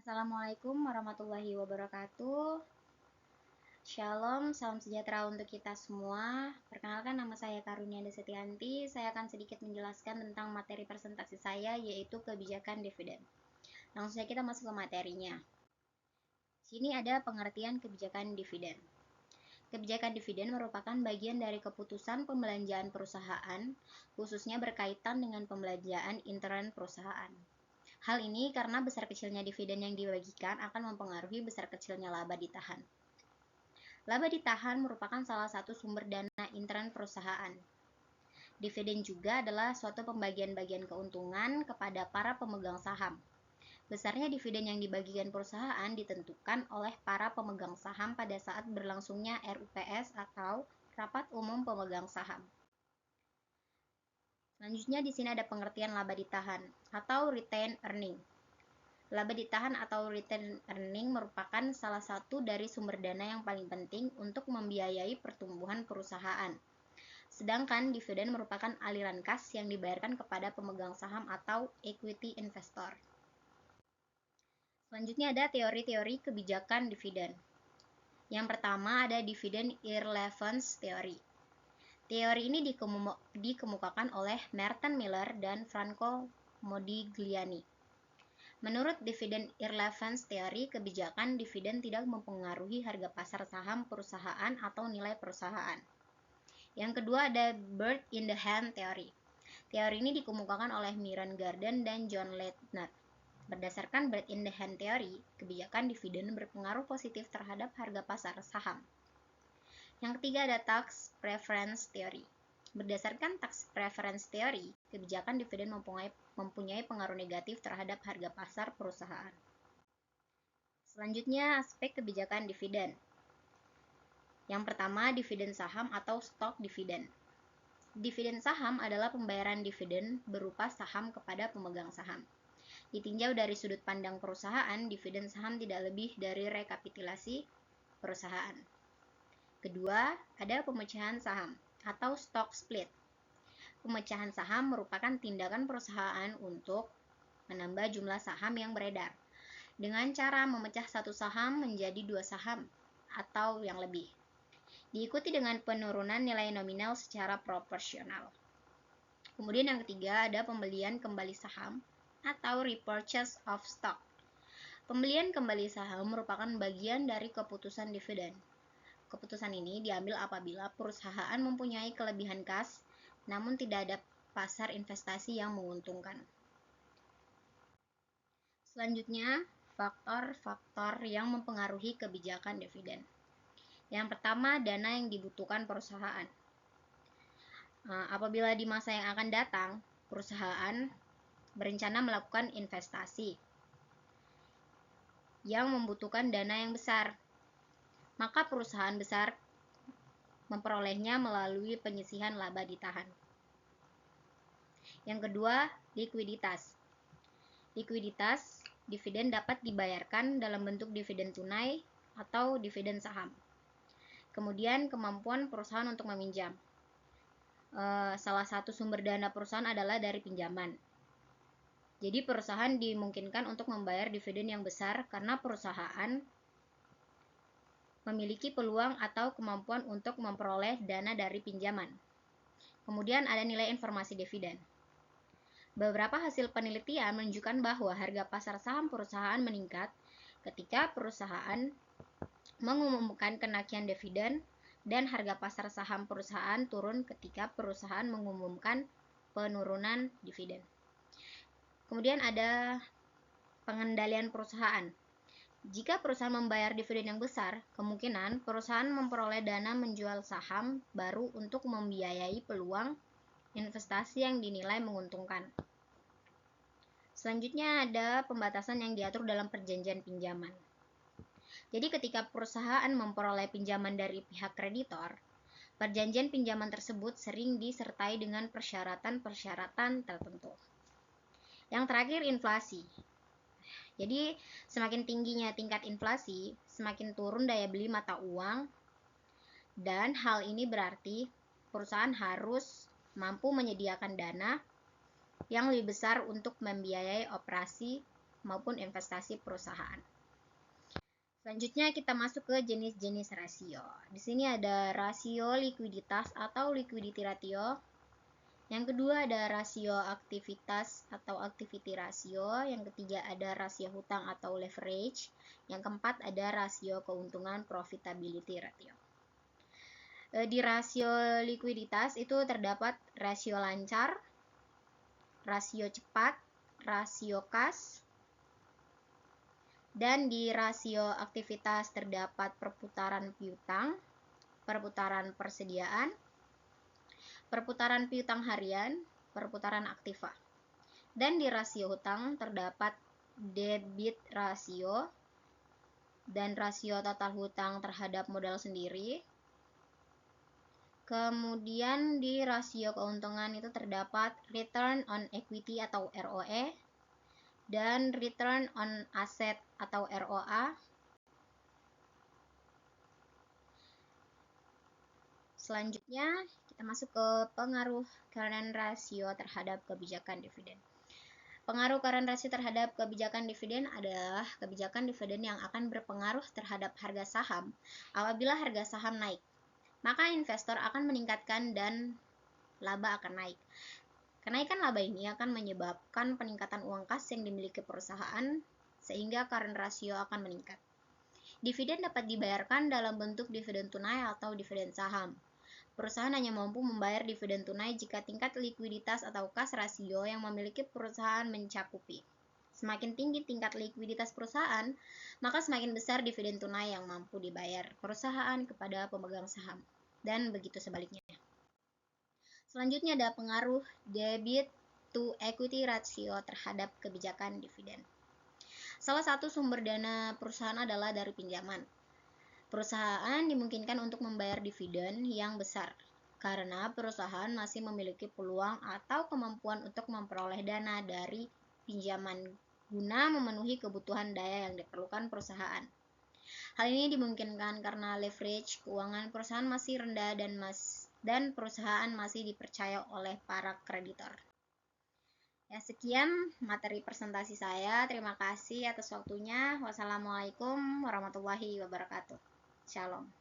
Assalamualaikum warahmatullahi wabarakatuh. Shalom, salam sejahtera untuk kita semua. Perkenalkan, nama saya Karunia Desetianti. Saya akan sedikit menjelaskan tentang materi presentasi saya, yaitu kebijakan dividen. Langsung saja kita masuk ke materinya. Sini ada pengertian kebijakan dividen. Kebijakan dividen merupakan bagian dari keputusan pembelanjaan perusahaan, khususnya berkaitan dengan pembelanjaan intern perusahaan. Hal ini karena besar kecilnya dividen yang dibagikan akan mempengaruhi besar kecilnya laba ditahan. Laba ditahan merupakan salah satu sumber dana intern perusahaan. Dividen juga adalah suatu pembagian-bagian keuntungan kepada para pemegang saham. Besarnya dividen yang dibagikan perusahaan ditentukan oleh para pemegang saham pada saat berlangsungnya RUPS atau Rapat Umum Pemegang Saham. Selanjutnya di sini ada pengertian laba ditahan atau retained earning. Laba ditahan atau retained earning merupakan salah satu dari sumber dana yang paling penting untuk membiayai pertumbuhan perusahaan. Sedangkan dividen merupakan aliran kas yang dibayarkan kepada pemegang saham atau equity investor. Selanjutnya ada teori-teori kebijakan dividen. Yang pertama ada dividen irrelevance theory. Teori ini dikemukakan oleh Merton Miller dan Franco Modigliani. Menurut dividen irrelevance theory, kebijakan dividen tidak mempengaruhi harga pasar saham perusahaan atau nilai perusahaan. Yang kedua ada bird in the hand theory. Teori ini dikemukakan oleh Myron Garden dan John Ledner. Berdasarkan bird in the hand theory, kebijakan dividen berpengaruh positif terhadap harga pasar saham. Yang ketiga ada tax preference theory. Berdasarkan tax preference theory, kebijakan dividen mempunyai pengaruh negatif terhadap harga pasar perusahaan. Selanjutnya, aspek kebijakan dividen. Yang pertama, dividen saham atau stock dividen. Dividen saham adalah pembayaran dividen berupa saham kepada pemegang saham. Ditinjau dari sudut pandang perusahaan, dividen saham tidak lebih dari rekapitulasi perusahaan. Kedua, ada pemecahan saham atau stock split. Pemecahan saham merupakan tindakan perusahaan untuk menambah jumlah saham yang beredar dengan cara memecah satu saham menjadi dua saham atau yang lebih. Diikuti dengan penurunan nilai nominal secara proporsional. Kemudian yang ketiga ada pembelian kembali saham atau repurchase of stock. Pembelian kembali saham merupakan bagian dari keputusan dividen. Keputusan ini diambil apabila perusahaan mempunyai kelebihan kas, namun tidak ada pasar investasi yang menguntungkan. Selanjutnya, faktor-faktor yang mempengaruhi kebijakan dividen. Yang pertama, dana yang dibutuhkan perusahaan. Apabila di masa yang akan datang, perusahaan berencana melakukan investasi yang membutuhkan dana yang besar, maka perusahaan besar memperolehnya melalui penyisihan laba ditahan. Yang kedua, likuiditas. Likuiditas, dividen dapat dibayarkan dalam bentuk dividen tunai atau dividen saham. Kemudian, kemampuan perusahaan untuk meminjam. Salah satu sumber dana perusahaan adalah dari pinjaman. Jadi, perusahaan dimungkinkan untuk membayar dividen yang besar karena perusahaan memiliki peluang atau kemampuan untuk memperoleh dana dari pinjaman. Kemudian ada nilai informasi dividen. Beberapa hasil penelitian menunjukkan bahwa harga pasar saham perusahaan meningkat ketika perusahaan mengumumkan kenaikan dividen dan harga pasar saham perusahaan turun ketika perusahaan mengumumkan penurunan dividen. Kemudian ada pengendalian perusahaan. Jika perusahaan membayar dividen yang besar, kemungkinan perusahaan memperoleh dana menjual saham baru untuk membiayai peluang investasi yang dinilai menguntungkan. Selanjutnya ada pembatasan yang diatur dalam perjanjian pinjaman. Jadi ketika perusahaan memperoleh pinjaman dari pihak kreditor, perjanjian pinjaman tersebut sering disertai dengan persyaratan-persyaratan tertentu. Yang terakhir, inflasi. Jadi semakin tingginya tingkat inflasi, semakin turun daya beli mata uang, dan hal ini berarti perusahaan harus mampu menyediakan dana yang lebih besar untuk membiayai operasi maupun investasi perusahaan. Selanjutnya kita masuk ke jenis-jenis rasio. Di sini ada rasio likuiditas atau liquidity ratio. Yang kedua ada rasio aktivitas atau activity ratio. Yang ketiga ada rasio hutang atau leverage. Yang keempat ada rasio keuntungan profitability ratio. Di rasio likuiditas itu terdapat rasio lancar, rasio cepat, rasio kas, dan di rasio aktivitas terdapat perputaran piutang, perputaran persediaan, perputaran piutang harian, perputaran aktiva. Dan di rasio hutang terdapat debit rasio dan rasio total hutang terhadap modal sendiri. Kemudian di rasio keuntungan itu terdapat return on equity atau ROE dan return on asset atau ROA. Selanjutnya kita masuk ke pengaruh current ratio terhadap kebijakan dividen. Pengaruh current ratio terhadap kebijakan dividen adalah kebijakan dividen yang akan berpengaruh terhadap harga saham. Apabila harga saham naik, maka investor akan meningkatkan dan laba akan naik. Kenaikan laba ini akan menyebabkan peningkatan uang kas yang dimiliki perusahaan, sehingga current ratio akan meningkat. Dividen dapat dibayarkan dalam bentuk dividen tunai atau dividen saham. Perusahaan hanya mampu membayar dividen tunai jika tingkat likuiditas atau kas rasio yang memiliki perusahaan mencakupi. Semakin tinggi tingkat likuiditas perusahaan, maka semakin besar dividen tunai yang mampu dibayar perusahaan kepada pemegang saham, dan begitu sebaliknya. Selanjutnya ada pengaruh debit to equity ratio terhadap kebijakan dividen. Salah satu sumber dana perusahaan adalah dari pinjaman. Perusahaan dimungkinkan untuk membayar dividen yang besar karena perusahaan masih memiliki peluang atau kemampuan untuk memperoleh dana dari pinjaman guna memenuhi kebutuhan daya yang diperlukan perusahaan. Hal ini dimungkinkan karena leverage keuangan perusahaan masih rendah dan perusahaan masih dipercaya oleh para kreditor. Ya, sekian materi presentasi saya. Terima kasih atas waktunya. Wassalamualaikum warahmatullahi wabarakatuh. Shalom.